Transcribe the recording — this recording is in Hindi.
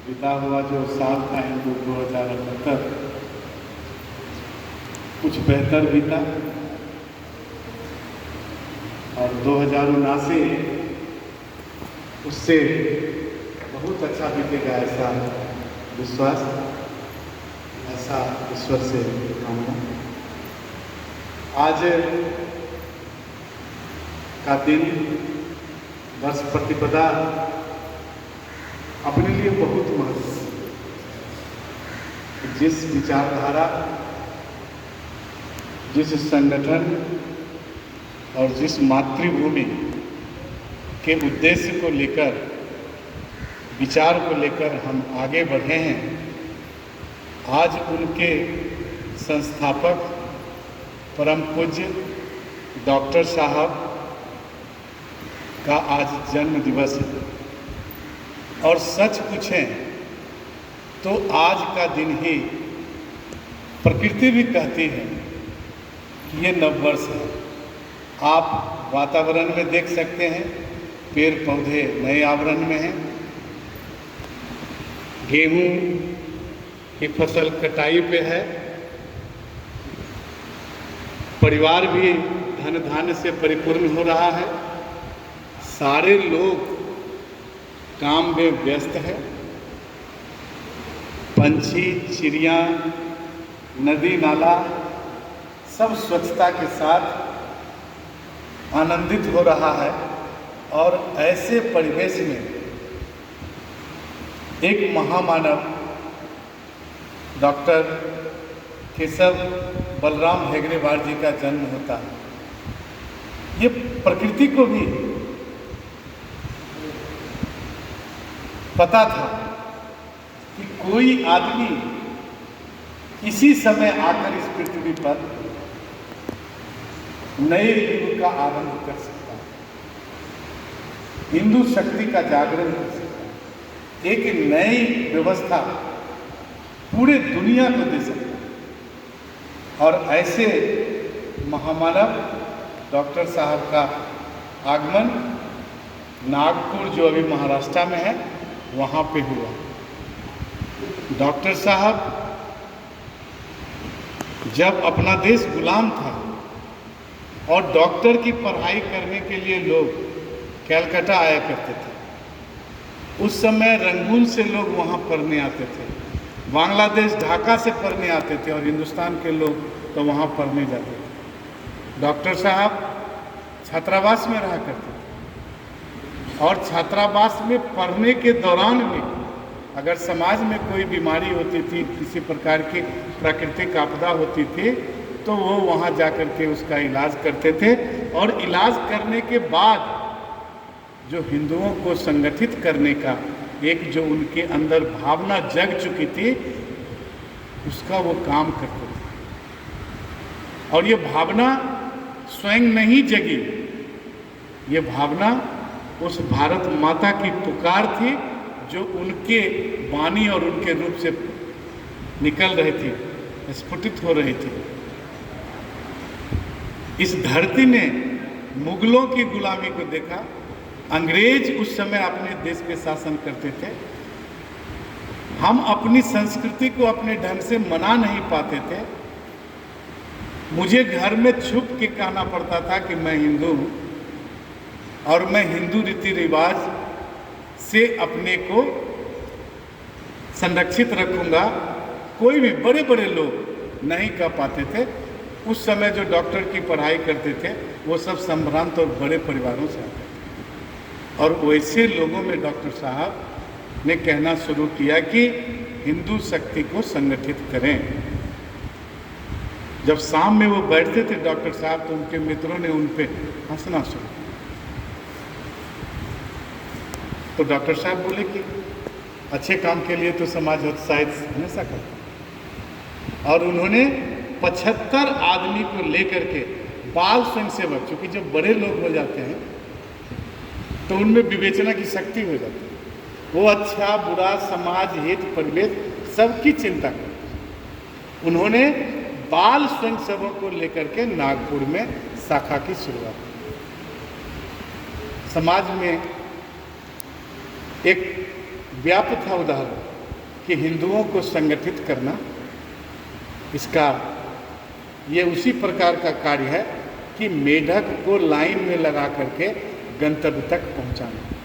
बीता हुआ जो साल था हिंदू 2078 कुछ बेहतर बीता और 2079 उससे बहुत अच्छा बीतेगा ऐसा विश्वास, ऐसा ईश्वर से कामना। आज का दिन वर्ष प्रतिपदा अपने लिए बहुत महत्व, जिस विचारधारा, जिस संगठन और जिस मातृभूमि के उद्देश्य को लेकर, विचार को लेकर हम आगे बढ़े हैं, आज उनके संस्थापक परम पूज्य डॉक्टर साहब का आज जन्म दिवस है। और सच पूछें तो आज का दिन ही प्रकृति भी कहती है कि ये नववर्ष है। आप वातावरण में देख सकते हैं, पेड़ पौधे नए आवरण में हैं, गेहूं की फसल कटाई पे है, परिवार भी धन धान्य से परिपूर्ण हो रहा है, सारे लोग काम में व्यस्त है, पंछी चिड़िया नदी नाला सब स्वच्छता के साथ आनंदित हो रहा है। और ऐसे परिवेश में एक महामानव डॉक्टर केशव बलराम हेगड़ेवार जी का जन्म होता है। ये प्रकृति को भी पता था कि कोई आदमी इसी समय आकर इस पृथ्वी पर नए युग का आरंभ कर सकता है, हिंदू शक्ति का जागरण कर सकता है, एक नई व्यवस्था पूरे दुनिया को दे सकता है। और ऐसे महामानव डॉक्टर साहब का आगमन नागपुर, जो अभी महाराष्ट्र में है, वहाँ पे हुआ। डॉक्टर साहब जब अपना देश गुलाम था और डॉक्टर की पढ़ाई करने के लिए लोग कलकत्ता आया करते थे, उस समय रंगून से लोग वहाँ पढ़ने आते थे, बांग्लादेश ढाका से पढ़ने आते थे और हिंदुस्तान के लोग तो वहाँ पढ़ने जाते थे। डॉक्टर साहब छात्रावास में रहा करते थे और छात्रावास में पढ़ने के दौरान भी अगर समाज में कोई बीमारी होती थी, किसी प्रकार की प्राकृतिक आपदा होती थी, तो वो वहाँ जा कर के उसका इलाज करते थे। और इलाज करने के बाद जो हिंदुओं को संगठित करने का एक जो उनके अंदर भावना जग चुकी थी, उसका वो काम करते थे। और ये भावना स्वयं नहीं जगी, ये भावना उस भारत माता की पुकार थी जो उनके वाणी और उनके रूप से निकल रही थी, स्फुटित हो रही थी। इस धरती ने मुगलों की गुलामी को देखा, अंग्रेज उस समय अपने देश पे शासन करते थे, हम अपनी संस्कृति को अपने ढंग से मना नहीं पाते थे। मुझे घर में छुप के कहना पड़ता था कि मैं हिंदू हूँ और मैं हिंदू रीति रिवाज से अपने को संरक्षित रखूंगा। कोई भी बड़े बड़े लोग नहीं कह पाते थे। उस समय जो डॉक्टर की पढ़ाई करते थे वो सब संभ्रांत और बड़े परिवारों से आते थे। और वैसे लोगों में डॉक्टर साहब ने कहना शुरू किया कि हिंदू शक्ति को संगठित करें। जब शाम में वो बैठते थे डॉक्टर साहब, तो उनके मित्रों ने उन पर हंसना शुरू किया। तो डॉक्टर साहब बोले कि अच्छे काम के लिए तो समाज शायद हमेशा करता। और उन्होंने 75 आदमी को लेकर के बाल स्वयंसेवक, क्योंकि जब बड़े लोग हो जाते हैं तो उनमें विवेचना की शक्ति हो जाती है, वो अच्छा बुरा समाज हित परिवेश सबकी चिंता करते। उन्होंने बाल स्वयंसेवक को लेकर के नागपुर में शाखा की शुरुआत की। समाज में एक व्याप्त था उदाहरण कि हिंदुओं को संगठित करना, इसका ये उसी प्रकार का कार्य है कि मेढक को लाइन में लगा करके गंतव्य तक पहुंचाना।